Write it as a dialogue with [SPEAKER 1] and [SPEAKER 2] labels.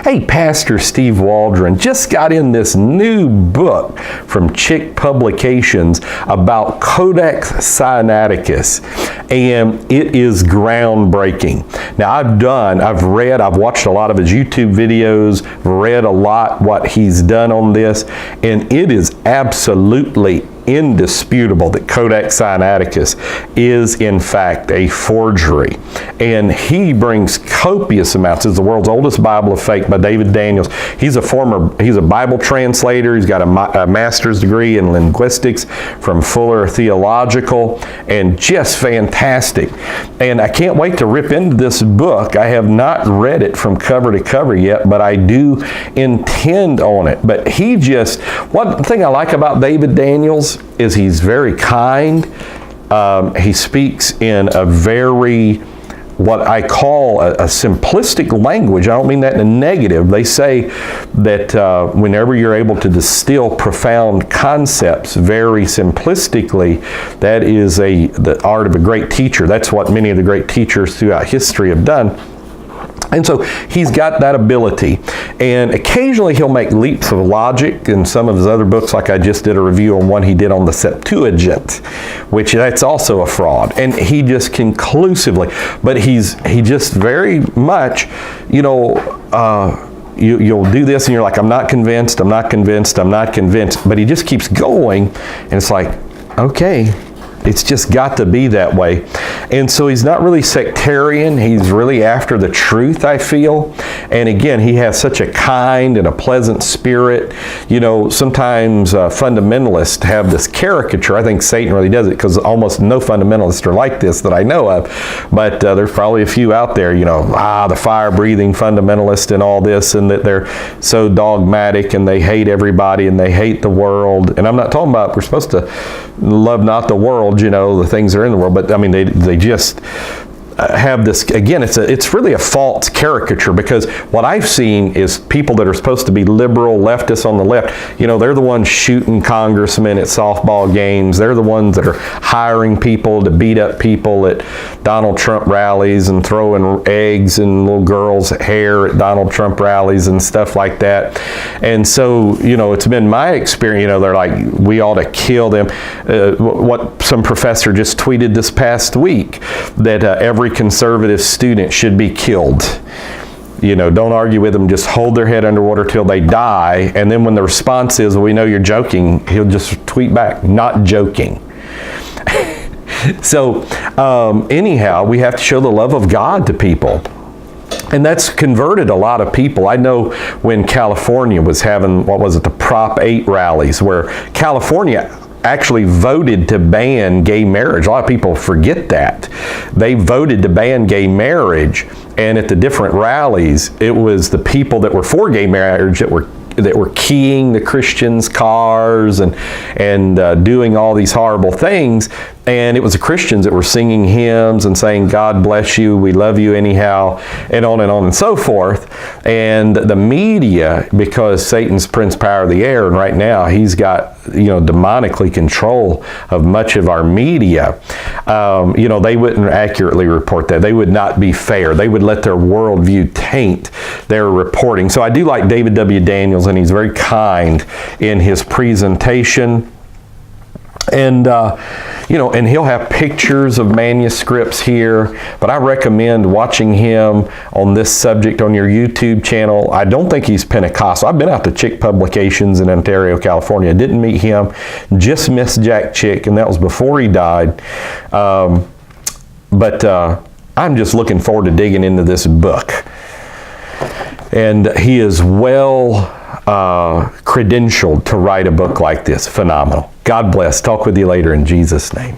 [SPEAKER 1] Hey, Pastor Steve Waldron just got in this new book from Chick Publications about Codex Sinaiticus, and it is groundbreaking. Now, I've watched a lot of his YouTube videos, read a lot what he's done on this, and it is absolutely indisputable that Codex Sinaiticus is in fact a forgery. And he brings copious amounts. It's the world's oldest Bible of fake by David Daniels. He's a Bible translator. He's got a master's degree in linguistics from Fuller Theological, and just fantastic. And I can't wait to rip into this book. I have not read it from cover to cover yet, but I do intend on it. But one thing I like about David Daniels is he's very kind. He speaks in a very, what I call a simplistic language. I don't mean that in a negative. They say that whenever you're able to distill profound concepts very simplistically, that is the art of a great teacher. That's what many of the great teachers throughout history have done. And so he's got that ability. And occasionally he'll make leaps of logic in some of his other books, like I just did a review on one he did on the Septuagint, which that's also a fraud. And he just conclusively, but he just very much, you'll do this and you're like, I'm not convinced, I'm not convinced, I'm not convinced. But he just keeps going, and it's like, okay, it's just got to be that way. And so he's not really sectarian. He's really after the truth, I feel. And again, he has such a kind and a pleasant spirit. Sometimes fundamentalists have this caricature. I think Satan really does it, because almost no fundamentalists are like this that I know of. But there's probably a few out there, the fire-breathing fundamentalist and all this, and that they're so dogmatic and they hate everybody and they hate the world. And I'm not talking about we're supposed to love not the world, the things that are in the world, but I mean, they just have this, again, it's really a false caricature, because what I've seen is people that are supposed to be liberal, leftists on the left, they're the ones shooting congressmen at softball games. They're the ones that are hiring people to beat up people at Donald Trump rallies and throwing eggs in little girls' hair at Donald Trump rallies and stuff like that. And so, it's been my experience, they're like, we ought to kill them. What some professor just tweeted this past week, that every conservative student should be killed. Don't argue with them, just hold their head underwater till they die. And then when the response is, we know you're joking, he'll just tweet back, not joking. So anyhow, we have to show the love of God to people. And that's converted a lot of people. I know when California was having, the Prop 8 rallies, where California actually voted to ban gay marriage. A lot of people forget that. They voted to ban gay marriage, and at the different rallies, it was the people that were for gay marriage that were keying the Christians' cars and doing all these horrible things. And it was the Christians that were singing hymns and saying, God bless you, we love you anyhow, and on and so forth. And the media, because Satan's prince power of the air, and right now he's got, demonically control of much of our media, they wouldn't accurately report that. They would not be fair. They would let their worldview taint their reporting. So I do like David W. Daniels, and he's very kind in his presentation. And, and he'll have pictures of manuscripts here, but I recommend watching him on this subject on your YouTube channel. I don't think he's Pentecostal. I've been out to Chick Publications in Ontario, California. Didn't meet him, just missed Jack Chick, and that was before he died. But I'm just looking forward to digging into this book. And he is well credentialed to write a book like this. Phenomenal. God bless. Talk with you later in Jesus' name.